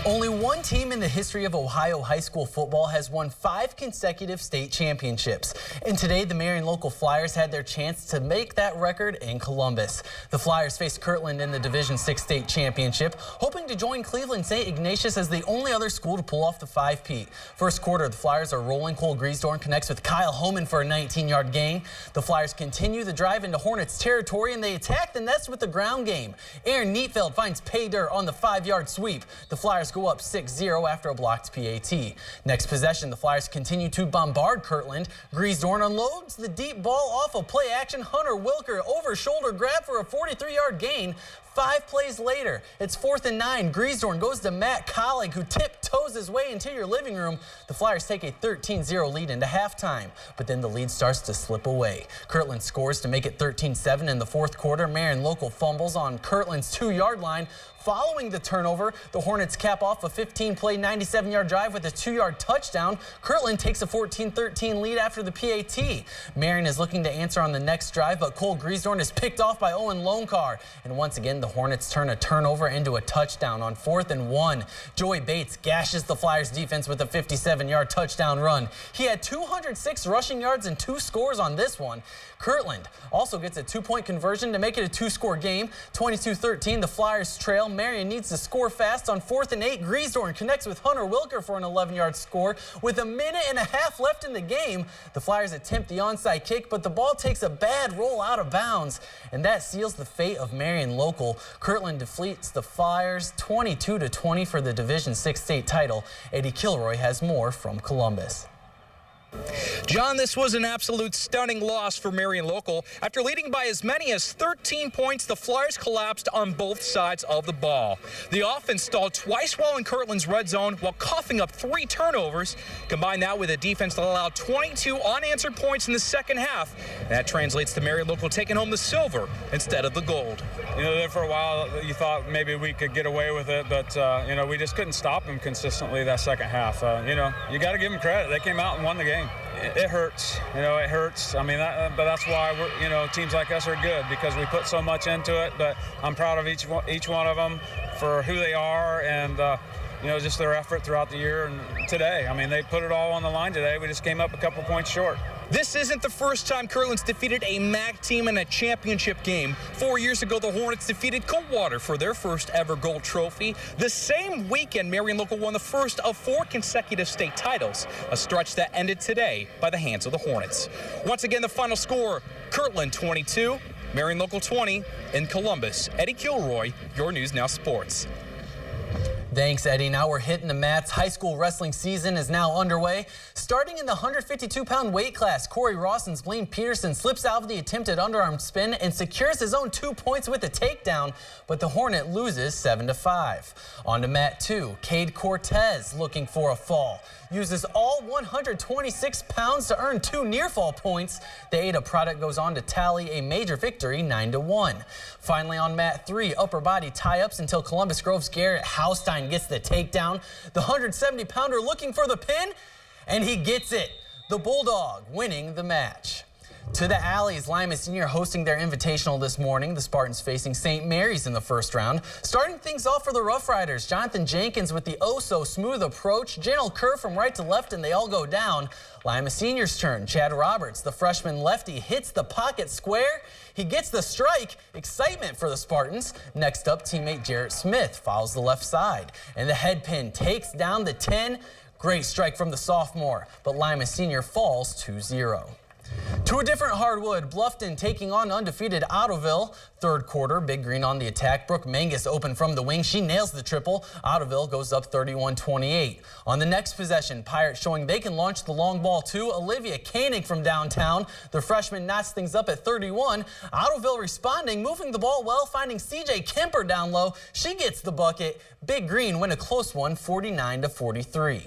Only one team in the history of Ohio high school football has won 5 consecutive state championships. And today, the Marion Local Flyers had their chance to make that record in Columbus. The Flyers faced Kirtland in the Division VI state championship, hoping to join Cleveland St. Ignatius as the only other school to pull off the 5-peat. First quarter, the Flyers are rolling. Cory-Rawson connects with Kyle Homan for a 19-yard gain. The Flyers continue the drive into Hornets territory, and they attack the nest with the ground game. Aaron Neatfeld finds pay dirt on the 5-yard sweep. The Flyers go up 6-0 after a blocked PAT. Next possession, the Flyers continue to bombard Kirtland. Rawlings unloads the deep ball off of play action. Hunter Wilker over shoulder grab for a 43-yard gain. 5 plays later, it's 4th and 9. Rawlings goes to Matt Collig, who tiptoes his way into your living room. The Flyers take a 13-0 lead into halftime, but then the lead starts to slip away. Kirtland scores to make it 13-7 in the fourth quarter. Marion Local fumbles on Kirtland's 2-yard line. Following the turnover, the Hornets cap off a 15-play, 97-yard drive with a 2-yard touchdown. Kirtland takes a 14-13 lead after the PAT. Marion is looking to answer on the next drive, but Cole Rawlings is picked off by Owen Lonecar. And once again, the Hornets turn a turnover into a touchdown on 4th and 1. Joey Bates gashes the Flyers defense with a 57-yard touchdown run. He had 206 rushing yards and 2 scores on this one. Kirtland also gets a 2-point conversion to make it a 2-score game. 22-13, the Flyers trail. Marion needs to score fast on 4th and 8. Rawlings connects with Hunter Wilker for an 11-yard score. With a minute and a half left in the game, the Flyers attempt the onside kick, but the ball takes a bad roll out of bounds, and that seals the fate of Marion Local. Kirtland defeats the Flyers 22-20 for the Division VI state title. Eddie Kilroy has more from Columbus. John, this was an absolute stunning loss for Marion Local. After leading by as many as 13 points, the Flyers collapsed on both sides of the ball. The offense stalled twice while in Kirtland's red zone while coughing up 3 turnovers. Combine that with a defense that allowed 22 unanswered points in the second half. That translates to Marion Local taking home the silver instead of the gold. You know, there for a while you thought maybe we could get away with it, but you know, we just couldn't stop them consistently that second half. You know, you got to give them credit. They came out and won the game. It hurts, you know, it hurts. I mean, but that's why we're, you know, teams like us are good, because we put so much into it. But I'm proud of each one of them for who they are and you know, just their effort throughout the year and today. I mean, they put it all on the line today. We just came up a couple points short. This isn't the first time Kirtland's defeated a MAC team in a championship game. 4 years ago, the Hornets defeated Coldwater for their first ever gold trophy. The same weekend, Marion Local won the first of 4 consecutive state titles, a stretch that ended today by the hands of the Hornets. Once again, the final score, Kirtland 22, Marion Local 20 in Columbus. Eddie Kilroy, your News Now Sports. Thanks, Eddie. Now we're hitting the mats. High school wrestling season is now underway. Starting in the 152-pound weight class, Cory-Rawson's Blaine Peterson slips out of the attempted underarm spin and secures his own 2 points with a takedown, but the Hornet loses 7-5. On to mat 2, Cade Cortez looking for a fall. Uses all 126 pounds to earn 2 near-fall points. The Ada product goes on to tally a major victory, 9-1. Finally on mat 3, upper body tie-ups until Columbus Grove's Garrett Haustein gets the takedown. The 170-pounder looking for the pin, and he gets it. The Bulldog winning the match. To the Alleys, Lima Senior hosting their invitational this morning. The Spartans facing St. Mary's in the first round. Starting things off for the Rough Riders, Jonathan Jenkins with the oh-so-smooth approach. Gentle curve from right to left, and they all go down. Lima Senior's turn. Chad Roberts, the freshman lefty, hits the pocket square. He gets the strike. Excitement for the Spartans. Next up, teammate Jarrett Smith follows the left side, and the head pin takes down the 10. Great strike from the sophomore, but Lima Senior falls 2-0. To a different hardwood, Bluffton taking on undefeated Ottoville. Third quarter, Big Green on the attack. Brooke Mangus open from the wing. She nails the triple. Ottoville goes up 31-28. On the next possession, Pirates showing they can launch the long ball too. Olivia Koenig from downtown. The freshman knots things up at 31. Ottoville responding, moving the ball well, finding CJ Kemper down low. She gets the bucket. Big Green win a close one, 49-43.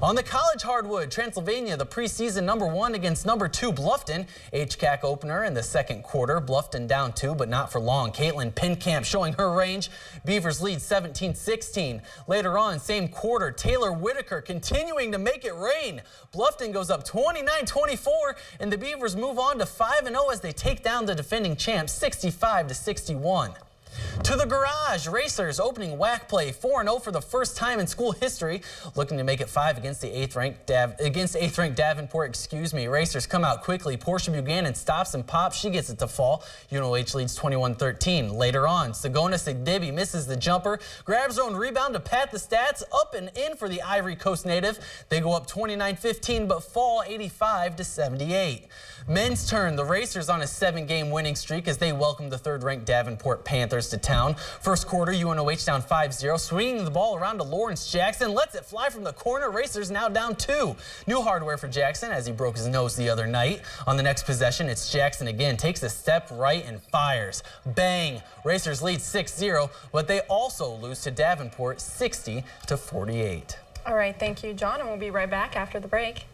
On the college hardwood, Transylvania, the preseason #1 against #2 Bluffton. HCAC opener in the second quarter. Bluffton down 2, but not for long. Caitlin Pinkamp showing her range. Beavers lead 17-16. Later on, same quarter, Taylor Whitaker continuing to make it rain. Bluffton goes up 29-24, and the Beavers move on to 5-0 as they take down the defending champs 65-61. To the garage, Racers opening WAC play 4-0 for the first time in school history, looking to make it 5 against the 8th-ranked Davenport. Racers come out quickly. Portia Buchanan stops and pops. She gets it to fall. UNOH leads 21-13. Later on, Sagona Sigdibby misses the jumper, grabs her own rebound to pat the stats, up and in for the Ivory Coast native. They go up 29-15 but fall 85-78. Men's turn. The Racers on a 7-game winning streak as they welcome the 3rd-ranked Davenport Panthers to town. First quarter, UNOH down 5-0, swinging the ball around to Lawrence Jackson, lets it fly from the corner. Racers now down 2. New hardware for Jackson as he broke his nose the other night. On the next possession, it's Jackson again, takes a step right and fires. Bang! Racers lead 6-0, but they also lose to Davenport 60-48. All right, thank you, John, and we'll be right back after the break.